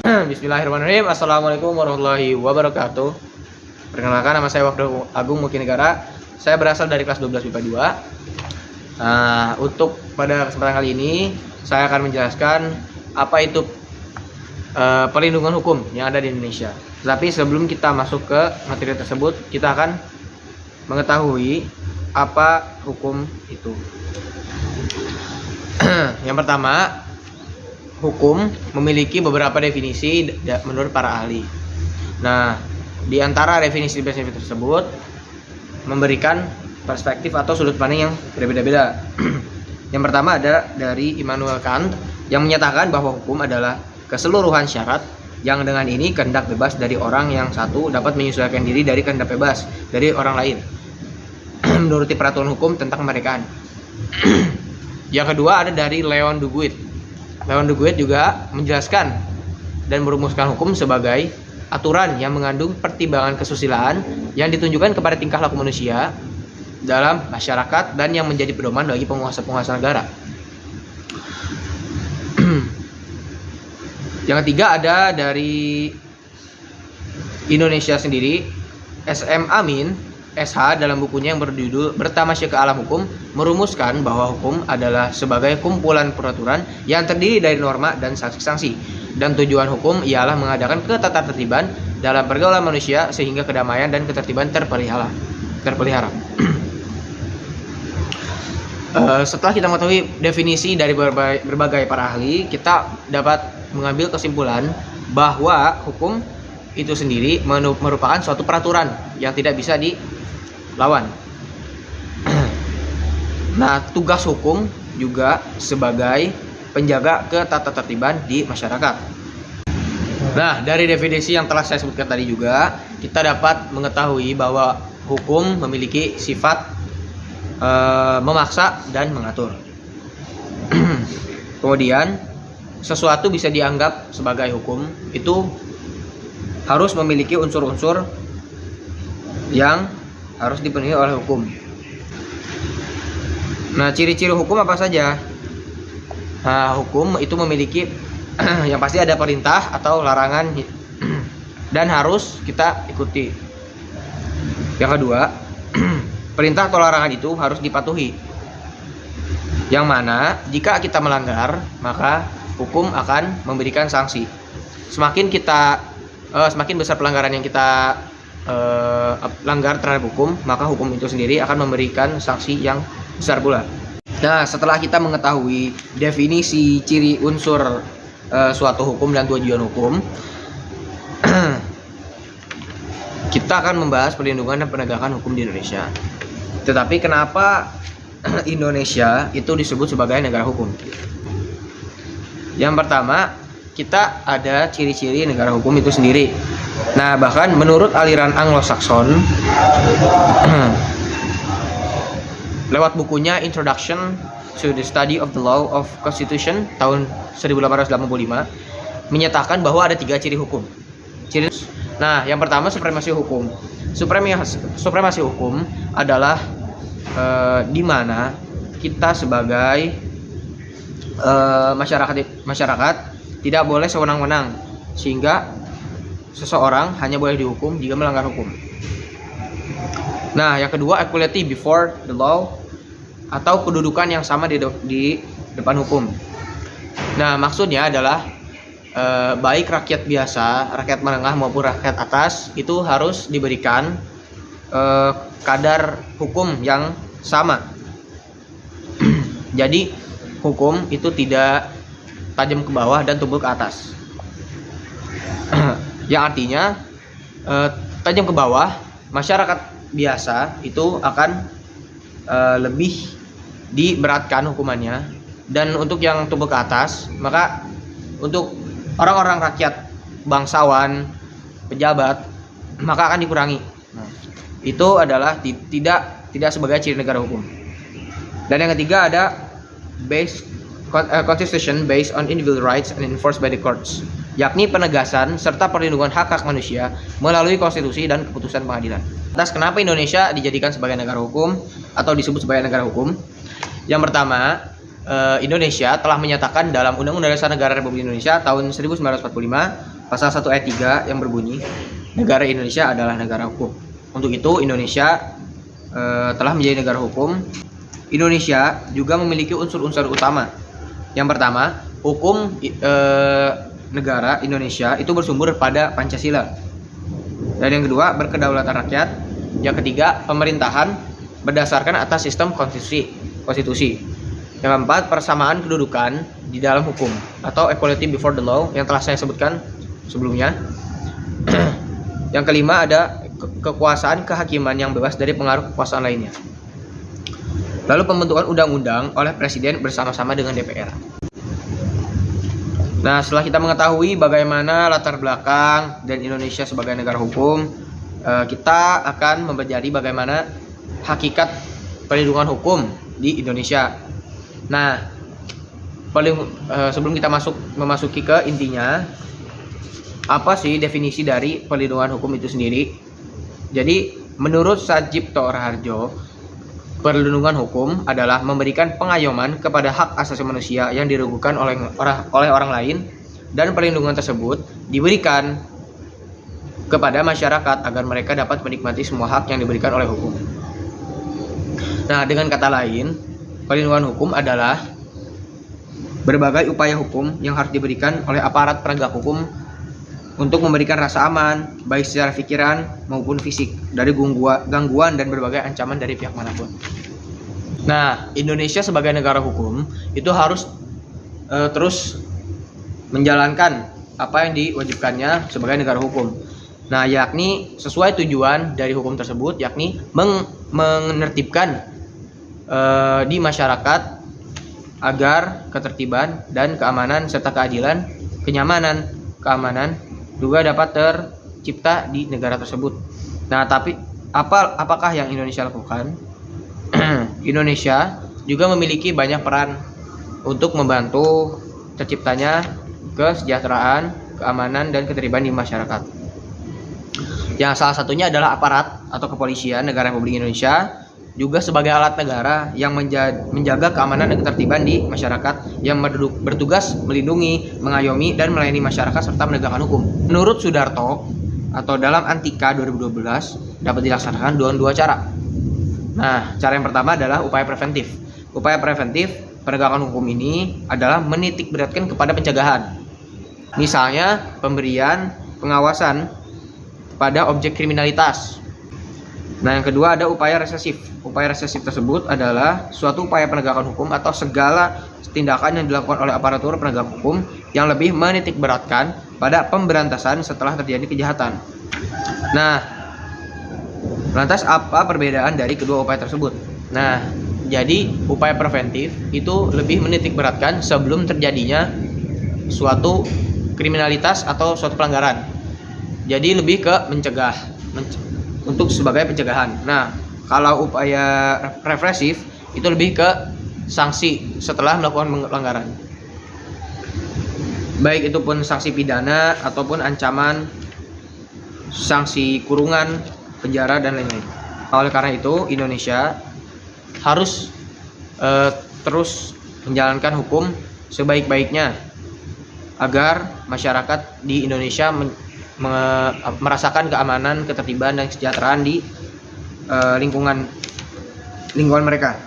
Bismillahirrahmanirrahim. Assalamualaikum warahmatullahi wabarakatuh. Perkenalkan, nama saya Wafda Agung Mukinegara. Saya berasal dari kelas 12 MIPA 2. Untuk pada kesempatan kali ini saya akan menjelaskan apa itu perlindungan hukum yang ada di Indonesia. Tetapi sebelum kita masuk ke materi tersebut, kita akan mengetahui apa hukum itu. Yang pertama, hukum memiliki beberapa definisi menurut para ahli. Nah, di antara definisi tersebut memberikan perspektif atau sudut pandang yang berbeda-beda. Yang pertama ada dari Immanuel Kant yang menyatakan bahwa hukum adalah keseluruhan syarat yang dengan ini kehendak bebas dari orang yang satu dapat menyesuaikan diri dari kehendak bebas dari orang lain menuruti peraturan hukum tentang kemerdekaan. Yang kedua ada dari Leon Duguid. Leon Duguid juga menjelaskan dan merumuskan hukum sebagai aturan yang mengandung pertimbangan kesusilaan yang ditunjukkan kepada tingkah laku manusia dalam masyarakat dan yang menjadi pedoman bagi penguasa-penguasa negara. Yang ketiga ada dari Indonesia sendiri, SM Amin SH dalam bukunya yang berjudul Bertamasya ke Alam Hukum merumuskan bahwa hukum adalah sebagai kumpulan peraturan yang terdiri dari norma dan sanksi-sanksi, dan tujuan hukum ialah mengadakan ketatatertiban dalam pergaulan manusia sehingga kedamaian dan ketertiban terpelihara. Setelah kita mengetahui definisi dari berbagai para ahli, kita dapat mengambil kesimpulan bahwa hukum itu sendiri merupakan suatu peraturan yang tidak bisa dilawan. Nah, tugas hukum juga sebagai penjaga ketatatertiban di masyarakat. Nah, dari definisi yang telah saya sebutkan tadi juga, kita dapat mengetahui bahwa hukum memiliki sifat memaksa dan mengatur. Kemudian, sesuatu bisa dianggap sebagai hukum itu harus memiliki unsur-unsur yang harus dipenuhi oleh hukum. Nah, ciri-ciri hukum apa saja? Nah, hukum itu memiliki yang pasti ada perintah atau larangan dan harus kita ikuti. Yang kedua, perintah atau larangan itu harus dipatuhi. Yang mana jika kita melanggar, maka hukum akan memberikan sanksi. Semakin besar pelanggaran yang kita langgar terhadap hukum, maka hukum itu sendiri akan memberikan sanksi yang besar pula. Nah, setelah kita mengetahui definisi ciri unsur suatu hukum dan tujuan hukum, kita akan membahas perlindungan dan penegakan hukum di Indonesia. Tetapi kenapa Indonesia itu disebut sebagai negara hukum? Yang pertama, kita ada ciri-ciri negara hukum itu sendiri. Nah, bahkan menurut aliran Anglo-Saxon, lewat bukunya Introduction to the Study of the Law of Constitution tahun 1885 menyatakan bahwa ada 3 ciri hukum. Nah, yang pertama supremasi hukum. Supremasi hukum adalah di mana kita sebagai masyarakat tidak boleh sewenang-wenang, sehingga seseorang hanya boleh dihukum jika melanggar hukum. Nah, yang kedua equality before the law atau kedudukan yang sama di depan hukum. Nah, maksudnya adalah baik rakyat biasa, rakyat menengah maupun rakyat atas itu harus diberikan kadar hukum yang sama. Jadi hukum itu tidak tajam ke bawah dan tumpul ke atas. Yang artinya tajam ke bawah, masyarakat biasa itu akan lebih diberatkan hukumannya, dan untuk yang tumpul ke atas, maka untuk orang-orang rakyat, bangsawan, pejabat, maka akan dikurangi. Nah, itu adalah tidak sebagai ciri negara hukum. Dan yang ketiga ada constitution based on individual rights and enforced by the courts, yakni penegasan serta perlindungan hak-hak manusia melalui konstitusi dan keputusan pengadilan. Atas kenapa Indonesia dijadikan sebagai negara hukum atau disebut sebagai negara hukum? Yang pertama, Indonesia telah menyatakan dalam Undang-Undang Dasar Negara Republik Indonesia tahun 1945 pasal 1 ayat 3 yang berbunyi, negara Indonesia adalah negara hukum. Untuk itu Indonesia telah menjadi negara hukum. Indonesia juga memiliki unsur-unsur utama. Yang pertama, hukum negara Indonesia itu bersumber pada Pancasila. Dan yang kedua, berkedaulatan rakyat. Yang ketiga, pemerintahan berdasarkan atas sistem konstitusi. Yang keempat, persamaan kedudukan di dalam hukum atau equality before the law yang telah saya sebutkan sebelumnya. Yang kelima, ada kekuasaan kehakiman yang bebas dari pengaruh kekuasaan lainnya. Lalu pembentukan undang-undang oleh presiden bersama-sama dengan DPR. Nah, setelah kita mengetahui bagaimana latar belakang dan Indonesia sebagai negara hukum, kita akan mempelajari bagaimana hakikat perlindungan hukum di Indonesia. Nah, sebelum kita memasuki ke intinya, apa sih definisi dari perlindungan hukum itu sendiri? Jadi, menurut Sajipto Raharjo, perlindungan hukum adalah memberikan pengayoman kepada hak asasi manusia yang dirugikan oleh orang lain, dan perlindungan tersebut diberikan kepada masyarakat agar mereka dapat menikmati semua hak yang diberikan oleh hukum. Nah, dengan kata lain, perlindungan hukum adalah berbagai upaya hukum yang harus diberikan oleh aparat penegak hukum untuk memberikan rasa aman, baik secara pikiran maupun fisik, dari gangguan dan berbagai ancaman dari pihak manapun. Nah, Indonesia sebagai negara hukum itu harus terus menjalankan apa yang diwajibkannya sebagai negara hukum. Nah, yakni sesuai tujuan dari hukum tersebut, yakni menertibkan di masyarakat agar ketertiban dan keamanan serta keadilan, kenyamanan, keamanan juga dapat tercipta di negara tersebut. Nah, tapi apakah yang Indonesia lakukan? Indonesia juga memiliki banyak peran untuk membantu terciptanya kesejahteraan, keamanan, dan ketertiban di masyarakat. Yang salah satunya adalah aparat atau kepolisian negara Republik Indonesia, juga sebagai alat negara yang menjaga keamanan dan ketertiban di masyarakat, yang bertugas melindungi, mengayomi, dan melayani masyarakat serta menegakkan hukum. Menurut Sudarto atau dalam Antika 2012 dapat dilaksanakan dengan dua cara. Nah, cara yang pertama adalah upaya preventif. Upaya preventif penegakan hukum ini adalah menitik beratkan kepada pencegahan. Misalnya pemberian pengawasan pada objek kriminalitas. Nah, yang kedua ada upaya resesif. Upaya resesif tersebut adalah suatu upaya penegakan hukum atau segala tindakan yang dilakukan oleh aparatur penegak hukum yang lebih menitik beratkan pada pemberantasan setelah terjadi kejahatan. Nah, lantas apa perbedaan dari kedua upaya tersebut? Nah, jadi upaya preventif itu lebih menitik beratkan sebelum terjadinya suatu kriminalitas atau suatu pelanggaran. Jadi lebih ke mencegah, untuk sebagai pencegahan. Nah, kalau upaya represif itu lebih ke sanksi setelah melakukan pelanggaran, baik itu pun sanksi pidana ataupun ancaman sanksi kurungan, penjara, dan lain-lain. Oleh karena itu Indonesia harus terus menjalankan hukum sebaik-baiknya agar masyarakat di Indonesia merasakan keamanan, ketertiban, dan kesejahteraan di lingkungan mereka.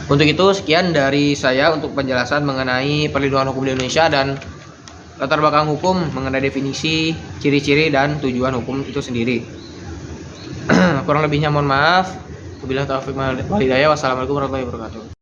Untuk itu sekian dari saya untuk penjelasan mengenai perlindungan hukum di Indonesia dan latar belakang hukum, mengenai definisi, ciri-ciri, dan tujuan hukum itu sendiri. Kurang lebihnya mohon maaf. Wabillahi taufiq wal hidayah. Wassalamualaikum warahmatullahi wabarakatuh.